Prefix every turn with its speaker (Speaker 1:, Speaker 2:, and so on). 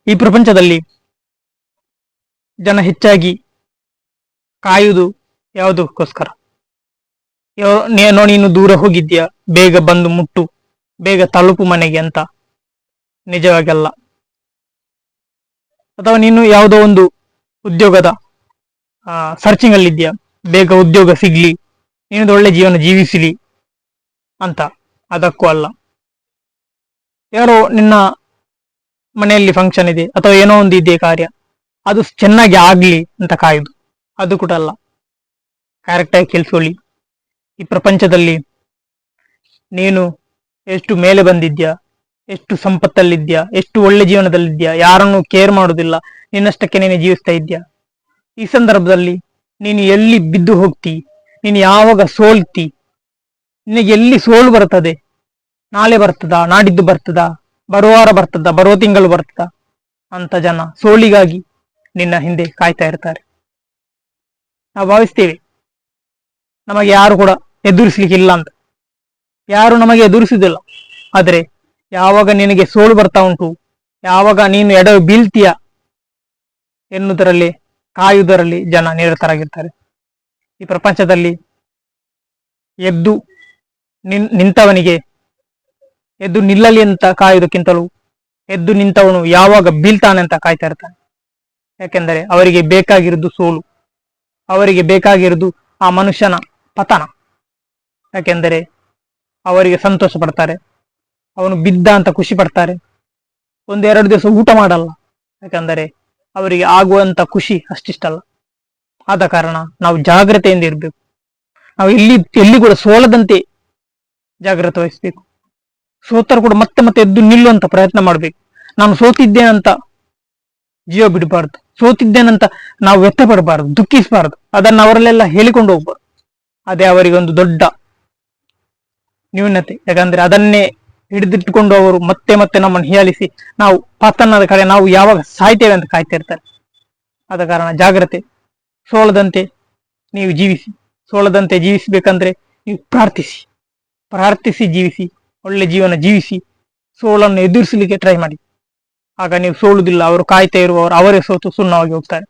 Speaker 1: ಈ ಪ್ರಪಂಚದಲ್ಲಿ ಜನ ಹೆಚ್ಚಾಗಿ ಕಾಯುವುದು ಯಾವುದಕ್ಕೋಸ್ಕರ? ನೀನು ದೂರ ಹೋಗಿದ್ಯಾ, ಬೇಗ ಬಂದು ಮುಟ್ಟು, ಬೇಗ ತಲುಪು ಮನೆಗೆ ಅಂತ. ನಿಜವಾಗಲ್ಲ. ಅಥವಾ ನೀನು ಯಾವುದೋ ಒಂದು ಉದ್ಯೋಗದ ಸರ್ಚಿಂಗ್ ಅಲ್ಲಿ ಇದ್ಯಾ, ಬೇಗ ಉದ್ಯೋಗ ಸಿಗ್ಲಿ, ನೀನು ಒಳ್ಳೆ ಜೀವನ ಜೀವಿಸಲಿ ಅಂತ. ಅದಕ್ಕೂ ಅಲ್ಲ. ಯಾರೋ ನಿನ್ನ ಮನೆಯಲ್ಲಿ ಫಂಕ್ಷನ್ ಇದೆ ಅಥವಾ ಏನೋ ಒಂದು ಇದೆ ಕಾರ್ಯ, ಅದು ಚೆನ್ನಾಗಿ ಆಗ್ಲಿ ಅಂತ ಕಾಯುದು. ಅದು ಕೂಡ ಅಲ್ಲ. ಕರೆಕ್ಟಾಗಿ ಕೇಳಿಸ್ಕೊಳ್ಳಿ. ಈ ಪ್ರಪಂಚದಲ್ಲಿ ನೀನು ಎಷ್ಟು ಮೇಲೆ ಬಂದಿದ್ಯಾ, ಎಷ್ಟು ಸಂಪತ್ತಲ್ಲಿದ್ಯಾ, ಎಷ್ಟು ಒಳ್ಳೆ ಜೀವನದಲ್ಲಿದ್ಯಾ, ಯಾರನ್ನು ಕೇರ್ ಮಾಡುದಿಲ್ಲ, ನಿನ್ನಷ್ಟಕ್ಕೆ ನೀನು ಜೀವಿಸ್ತಾ ಇದ್ಯಾ. ಈ ಸಂದರ್ಭದಲ್ಲಿ ನೀನು ಎಲ್ಲಿ ಬಿದ್ದು ಹೋಗ್ತಿ, ನೀನು ಯಾವಾಗ ಸೋಲ್ತಿ, ನಿನಗೆ ಎಲ್ಲಿ ಸೋಲು ಬರ್ತದೆ, ನಾಳೆ ಬರ್ತದಾ, ನಾಡಿದ್ದು ಬರ್ತದಾ, ಬರುವ ವಾರ ಬರ್ತದ, ಬರುವ ತಿಂಗಳು ಬರ್ತದ ಅಂತ ಜನ ಸೋಲಿಗಾಗಿ ನಿನ್ನ ಹಿಂದೆ ಕಾಯ್ತಾ ಇರ್ತಾರೆ. ನಾವು ಭಾವಿಸ್ತೇವೆ ನಮಗೆ ಯಾರು ಕೂಡ ಎದುರಿಸ್ಲಿಕ್ಕಿಲ್ಲ ಅಂತ. ಯಾರು ನಮಗೆ ಎದುರಿಸುವುದಿಲ್ಲ. ಆದರೆ ಯಾವಾಗ ನಿನಗೆ ಸೋಲು ಬರ್ತಾ ಉಂಟು, ಯಾವಾಗ ನೀನು ಎಡವು ಬೀಳ್ತೀಯ ಎನ್ನುವುದರಲ್ಲಿ, ಕಾಯುವುದರಲ್ಲಿ ಜನ ನಿರತರಾಗಿರ್ತಾರೆ. ಈ ಪ್ರಪಂಚದಲ್ಲಿ ಎದ್ದು ನಿಂತವನಿಗೆ ಎದ್ದು ನಿಲ್ಲಲಿ ಅಂತ ಕಾಯುವುದಕ್ಕಿಂತಲೂ ಎದ್ದು ನಿಂತವನು ಯಾವಾಗ ಬೀಳ್ತಾನೆ ಅಂತ ಕಾಯ್ತಾ ಇರ್ತಾನೆ. ಯಾಕೆಂದರೆ ಅವರಿಗೆ ಬೇಕಾಗಿರುವುದು ಸೋಲು, ಅವರಿಗೆ ಬೇಕಾಗಿರುವುದು ಆ ಮನುಷ್ಯನ ಪತನ. ಯಾಕೆಂದರೆ ಅವರಿಗೆ ಸಂತೋಷ ಪಡ್ತಾರೆ, ಅವನು ಬಿದ್ದ ಅಂತ ಖುಷಿ ಪಡ್ತಾರೆ, ಒಂದೆರಡು ದಿವಸ ಊಟ ಮಾಡಲ್ಲ. ಯಾಕಂದರೆ ಅವರಿಗೆ ಆಗುವಂತ ಖುಷಿ ಅಷ್ಟಿಷ್ಟಲ್ಲ. ಆದ ಕಾರಣ ನಾವು ಜಾಗ್ರತೆಯಿಂದ ಇರಬೇಕು. ನಾವು ಎಲ್ಲಿ ಕೂಡ ಸೋಲದಂತೆ ಜಾಗ್ರತೆ ವಹಿಸ್ಬೇಕು. ಸೋತರು ಕೂಡ ಮತ್ತೆ ಮತ್ತೆ ಎದ್ದು ನಿಲ್ಲುವಂತ ಪ್ರಯತ್ನ ಮಾಡಬೇಕು. ನಾನು ಸೋತಿದ್ದೇನಂತ ಜೀವ ಬಿಡಬಾರ್ದು, ಸೋತಿದ್ದೇನಂತ ನಾವು ವ್ಯರ್ಥ ಪಡಬಾರದು, ದುಃಖಿಸಬಾರದು. ಅದನ್ನು ಅವರಲ್ಲೆಲ್ಲ ಹೇಳಿಕೊಂಡು ಹೋಗ್ಬಾರ್ದು. ಅದೇ ಅವರಿಗೆ ಒಂದು ದೊಡ್ಡ ನ್ಯೂನತೆ. ಯಾಕಂದ್ರೆ ಅದನ್ನೇ ಹಿಡಿದಿಟ್ಟುಕೊಂಡು ಅವರು ಮತ್ತೆ ಮತ್ತೆ ನಮ್ಮನ್ನು ಹೀಯಾಲಿಸಿ ನಾವು ಪತನದ ಕಡೆ ನಾವು ಯಾವಾಗ ಸಾಯ್ತೇವೆ ಅಂತ ಕಾಯ್ತಾ ಇರ್ತಾರೆ. ಆದ ಕಾರಣ ಜಾಗ್ರತೆ. ಸೋಲದಂತೆ ನೀವು ಜೀವಿಸಿ. ಸೋಲದಂತೆ ಜೀವಿಸಬೇಕಂದ್ರೆ ನೀವು ಪ್ರಾರ್ಥಿಸಿ ಜೀವಿಸಿ, ಒಳ್ಳೆ ಜೀವನ ಜೀವಿಸಿ, ಸೋಲನ್ನು ಎದುರಿಸಲಿಕ್ಕೆ ಟ್ರೈ ಮಾಡಿ. ಆಗ ನೀವು ಸೋಲುದಿಲ್ಲ. ಅವರು ಕಾಯ್ತಾ ಇರುವವರು ಅವರೇ ಸೋತು ಸುಣ್ಣವಾಗಿ ಹೋಗ್ತಾರೆ.